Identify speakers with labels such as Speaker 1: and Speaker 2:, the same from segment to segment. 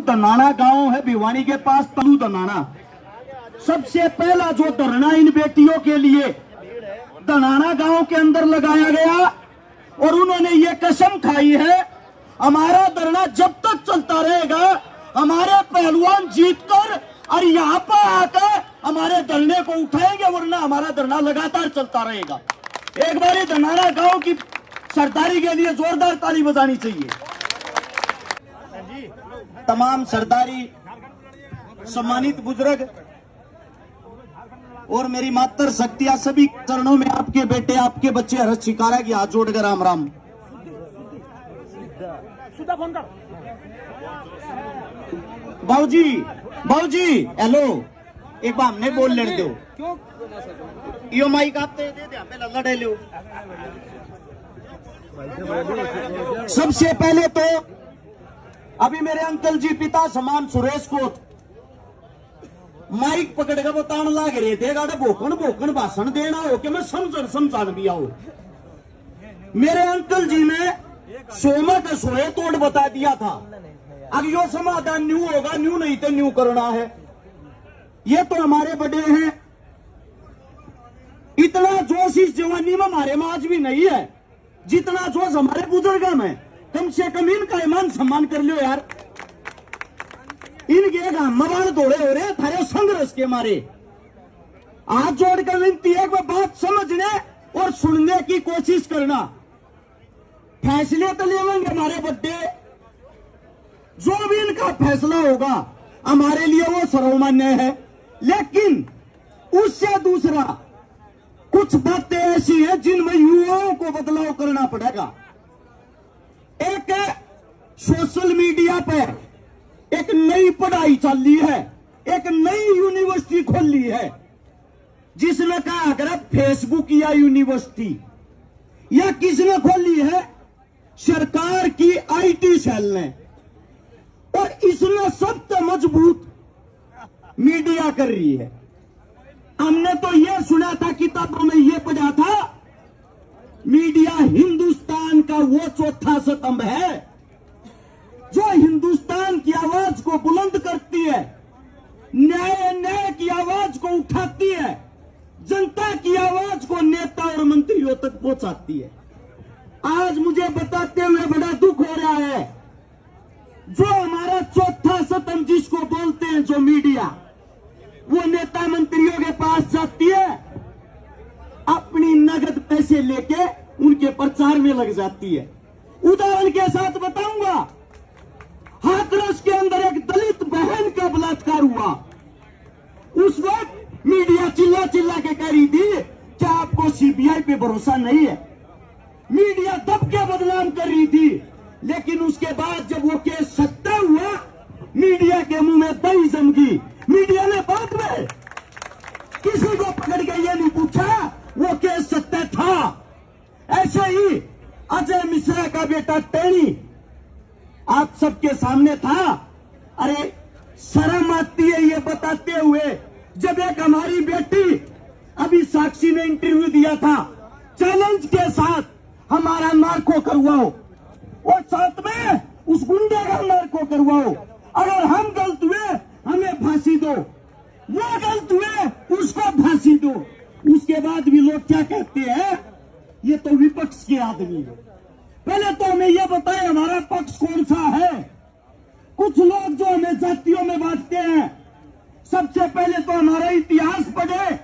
Speaker 1: दनाना गांव है भिवानी के पास, तलू दनाना। सबसे पहला जो धरना इन बेटियों के लिए दनाना गांव के अंदर लगाया गया और उन्होंने ये कसम खाई है, हमारा धरना जब तक चलता रहेगा, हमारे पहलवान जीतकर और यहाँ पर आकर हमारे धरने को उठाएंगे, वरना हमारा धरना लगातार चलता रहेगा। एक बार दनाना गांव की सरदारी के लिए जोरदार ताली बजानी चाहिए। तमाम सरदारी, सम्मानित बुजुर्ग और मेरी मातर शक्तियां, सभी चरणों में आपके बेटे, आपके बच्चे हर्ष शिकारा की हाथ जोड़कर राम राम। बाबूजी, बाबूजी, हेलो, एक बार हमने बोल लेने दो। यो माइक आप दे दे, पे लल्ला डे लो। सबसे पहले तो अभी मेरे अंकल जी पिता समान सुरेश को माइक पकड़ कर बताने लग रहे थे, गाड़े भोकन भोकन भाषण देना हो कि मैं समझान भी आऊ। मेरे अंकल जी ने सोमा के सोए तोड़ बता दिया था, अब यो समाधान न्यू होगा, न्यू नहीं तो न्यू करना है। ये तो हमारे बड़े हैं, इतना जोश इस जवानी में हमारे में आज भी नहीं है जितना जोश हमारे बुजुर्गों में। कम से कम इनका ईमान सम्मान कर लो यार। इनके मवाल दौड़े हो रहे थारे संघर्ष के मारे। हाथ जोड़कर विनती है, बात समझने और सुनने की कोशिश करना। फैसले तो लेंगे हमारे बड्डे, जो भी इनका फैसला होगा हमारे लिए वो सर्वमान्य है। लेकिन उससे दूसरा कुछ बातें ऐसी हैं जिनमें युवाओं को बदलाव करना पड़ेगा। एक सोशल मीडिया पर एक नई पढ़ाई चल रही है, एक नई यूनिवर्सिटी खोल ली है, जिसने कहा अगर फेसबुक या यूनिवर्सिटी या किसने खोली है, सरकार की आईटी सेल ने, और इसमें सबसे मजबूत मीडिया कर रही है। हमने तो यह सुना था, किताबों में यह पढ़ा था, मीडिया हिंदुस्तान का वो चौथा स्तंभ है जो हिंदुस्तान की आवाज को बुलंद करती है, न्याय की आवाज को उठाती है, जनता की आवाज को नेता और मंत्रियों तक पहुंचाती है। आज मुझे बताते हुए बड़ा दुख हो रहा है, जो हमारा चौथा स्तंभ जिसको बोलते हैं जो मीडिया, वो नेता मंत्रियों के पास जाती है, अपनी नगद पैसे लेके उनके प्रचार में लग जाती है। उदाहरण के साथ बताऊंगा, हाथरस के अंदर एक दलित बहन का बलात्कार हुआ। उस वक्त मीडिया चिल्ला चिल्ला के कह रही थी क्या आपको सीबीआई पे भरोसा नहीं है। मीडिया दब के बदनाम कर रही थी, लेकिन उसके बाद जब वो केस सत्य हुआ, मीडिया के मुंह में दही जम गई। मीडिया ने बाद में किसी को पकड़ के ये नहीं पूछा वो केस सत्य था। ऐसे ही अजय मिश्रा का बेटा टेनी आप सबके सामने था। अरे शर्म आती है ये बताते हुए, जब एक हमारी बेटी अभी साक्षी ने इंटरव्यू दिया था, चैलेंज के साथ हमारा नार्को करवाओ और साथ में उस गुंडे का नार्को करवाओ, अगर हम गलत हुए हमें फांसी दो, वो गलत हुए उसको फांसी दो। उसके बाद भी लोग क्या कहते हैं, ये तो विपक्ष के आदमी है। पहले तो हमें यह बताएं हमारा पक्ष कौन सा है। कुछ लोग जो हमें जातियों में बांटते हैं, सबसे पहले तो हमारा इतिहास पढ़े।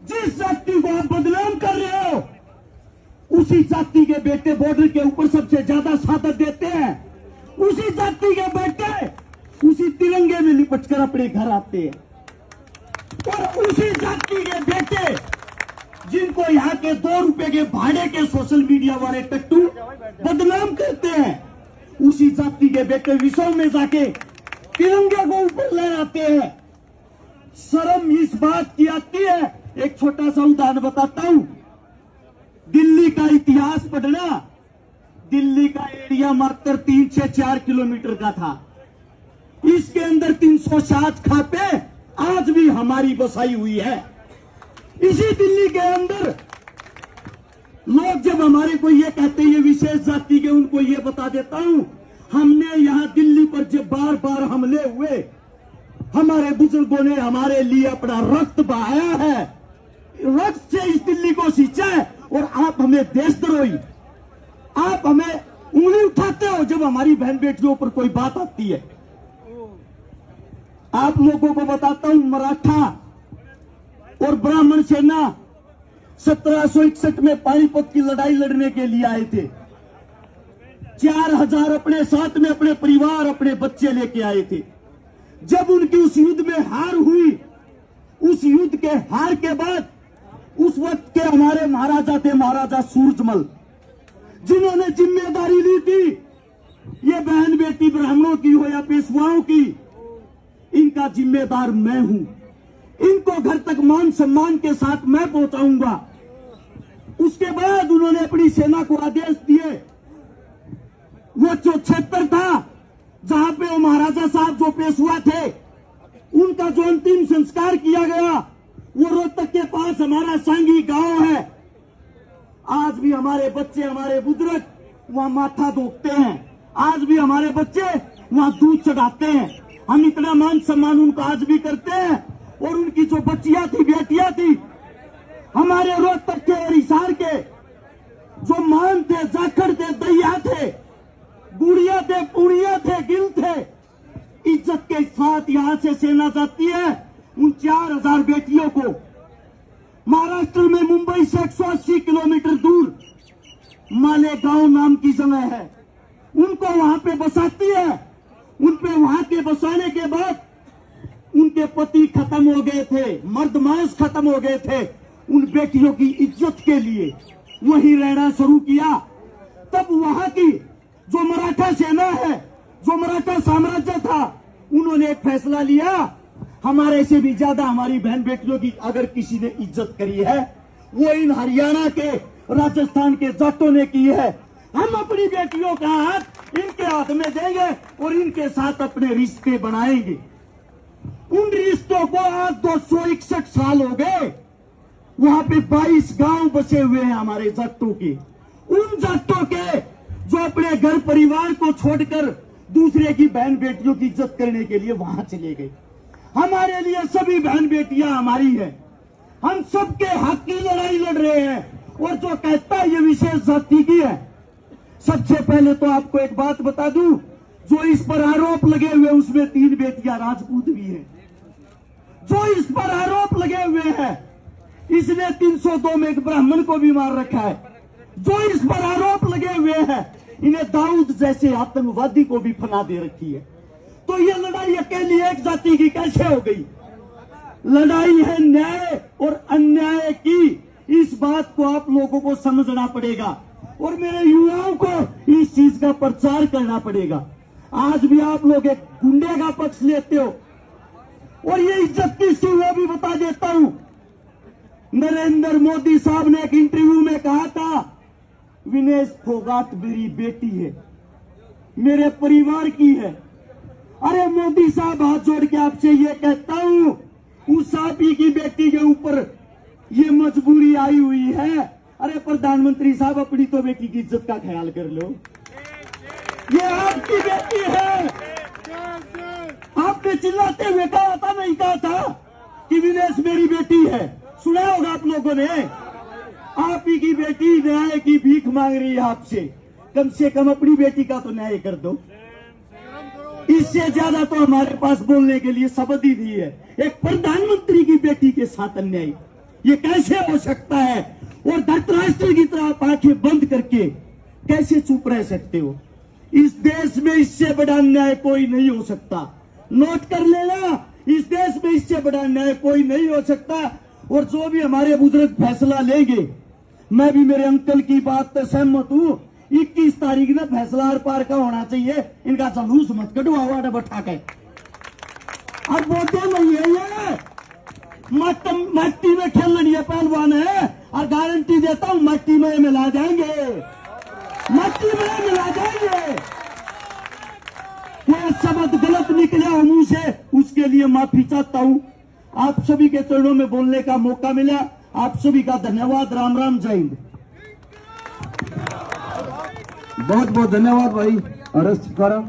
Speaker 1: जिस जाति को आप बदनाम कर रहे हो, उसी जाति के बेटे बॉर्डर के ऊपर सबसे ज्यादा शहादत देते हैं। उसी जाति के बेटे उसी तिरंगे में लिपट कर अपने घर आते हैं, और उसी जाति के बेटे जिनको यहाँ के 2 रुपए के भाड़े के सोशल मीडिया वाले टट्टू बदनाम करते हैं, उसी जाति के बेटे विश्व में जाके तिरंगे को ऊपर लहराते हैं। शर्म इस बात की आती है। एक छोटा सा उदाहरण बताता हूं, दिल्ली का इतिहास पढ़ना। दिल्ली का एरिया मात्र 3 से 4 किलोमीटर का था। इसके अंदर 307 खापे आज भी हमारी बसाई हुई है। इसी दिल्ली के अंदर लोग जब हमारे को ये कहते हैं ये विशेष जाति के, उनको ये बता देता हूं, हमने यहाँ दिल्ली पर जब बार बार हमले हुए, हमारे बुजुर्गों ने हमारे लिए अपना रक्त बहाया है, रक्त से इस दिल्ली को सींचा है। और आप हमें देशद्रोही, आप हमें उंगली उठाते हो जब हमारी बहन बेटियों पर कोई बात आती है। आप लोगों को बताता हूं, मराठा और ब्राह्मण सेना 1761 में पानीपत की लड़ाई लड़ने के लिए आए थे। 4000 अपने साथ में अपने परिवार, अपने बच्चे लेके आए थे। जब उनकी उस युद्ध में हार हुई, उस युद्ध के हार के बाद उस वक्त के हमारे महाराजा थे, महाराजा सूरजमल, जिन्होंने जिम्मेदारी ली थी ये बहन बेटी ब्राह्मणों की हो या पेशवाओं की, इनका जिम्मेदार मैं हूं, इनको घर तक मान सम्मान के साथ मैं पहुंचाऊंगा। उसके बाद उन्होंने अपनी सेना को आदेश दिए, वो जो क्षेत्र था जहां पे वो महाराजा साहब जो पेशवा थे, उनका जो अंतिम संस्कार किया गया, वो रोहतक के पास हमारा सांगी गांव है। आज भी हमारे बच्चे, हमारे बुजुर्ग वहां माथा धोते हैं, आज भी हमारे बच्चे वहां दूध चढ़ाते हैं। हम इतना मान सम्मान उनको आज भी करते हैं। और उनकी जो बच्चियां थी, बेटियां थी, हमारे रोहतक के और हिसार के जो मान थे, जाखड़ थे, दैया थे, गुड़िया थे, पुड़िया थे, गिल थे, इज्जत के साथ यहां से सेना जाती है। उन 4000 बेटियों को महाराष्ट्र में मुंबई से 180 किलोमीटर दूर मालेगांव नाम की जगह है, उनको वहां पे बसाती है। उन पे वहां के बसाने के बाद उनके पति खत्म हो गए थे, मर्द मांस खत्म हो गए थे। उन बेटियों की इज्जत के लिए वहीं रहना शुरू किया। तब वहां की जो मराठा सेना है, जो मराठा साम्राज्य था, उन्होंने एक फैसला लिया, हमारे से भी ज्यादा हमारी बहन बेटियों की अगर किसी ने इज्जत करी है, वो इन हरियाणा के, राजस्थान के जाटों ने की है। हम अपनी बेटियों का हाथ इनके हाथ में देंगे और इनके साथ अपने रिश्ते बनाएंगे। उन रिश्तों को आज 261 साल हो गए। वहां पे 22 गांव बसे हुए हैं हमारे जाटों के। उन जाटों के जो अपने घर परिवार को छोड़कर दूसरे की बहन बेटियों की इज्जत करने के लिए वहां चले गए। हमारे लिए सभी बहन बेटियां हमारी है, हम सबके हक की लड़ाई लड़ रहे हैं। और जो कहता है ये विशेष जाति की है, सबसे पहले तो आपको एक बात बता दूं, जो इस पर आरोप लगे हुए उसमें 3 बेटियां राजपूत भी हैं। जो इस पर आरोप लगे हुए हैं, इसने 302 में एक ब्राह्मण को भी मार रखा है। जो इस पर आरोप लगे हुए हैं, इन्हें दाऊद जैसे आतंकवादी को भी फना दे रखी है। तो ये लड़ाई अकेली एक जाति की कैसे हो गई? लड़ाई है न्याय और अन्याय की। इस बात को आप लोगों को समझना पड़ेगा और मेरे युवाओं को इस चीज का प्रचार करना पड़ेगा। आज भी आप लोग एक गुंडे का पक्ष लेते हो और ये इज्जत किसकी, वो भी बता देता हूं। नरेंद्र मोदी साहब ने एक इंटरव्यू में कहा था, विनेश फोगाट मेरी बेटी है, मेरे परिवार की है। अरे मोदी साहब, हाथ जोड़ के आपसे ये कहता हूं, उस आप ही की बेटी के ऊपर ये मजबूरी आई हुई है। अरे प्रधानमंत्री साहब, अपनी तो बेटी की इज्जत का ख्याल कर लो, ये आपकी बेटी है। आपने चिल्लाते हुए कहा था, नहीं कहा था कि विनेश मेरी बेटी है? सुना होगा आप लोगों ने। आप ही की बेटी न्याय की भीख मांग रही है आपसे, कम से कम अपनी बेटी का तो न्याय कर दो। इससे ज्यादा तो हमारे पास बोलने के लिए शब्द ही नहीं है। एक प्रधानमंत्री की बेटी के साथ अन्याय, ये कैसे हो सकता है? और धृतराष्ट्र की तरह आप आंखें बंद करके कैसे चुप रह सकते हो? इस देश में इससे बड़ा अन्याय कोई नहीं हो सकता। नोट कर लेना, इस देश में इससे बड़ा अन्याय कोई नहीं हो सकता। और जो भी हमारे बुजुर्ग फैसला लेंगे, मैं भी मेरे अंकल की बात से सहमत हूं। 21 तारीख में फैसला आर पार का होना चाहिए। इनका जुलूस मत कटवाओ बैठा के। अब बोलते नहीं है ये मट्टी में खेलनी है, पहलवान है, और गारंटी देता हूं मट्टी में मिला जाएंगे, मट्टी में मिला जाएंगे। कोई शब्द गलत निकले हो मुंह से, उसके लिए माफी चाहता हूं। आप सभी के चरणों में बोलने का मौका मिला, आप सभी का धन्यवाद। राम राम, जय हिंद।
Speaker 2: बहुत बहुत धन्यवाद भाई। अरेस्ट करो।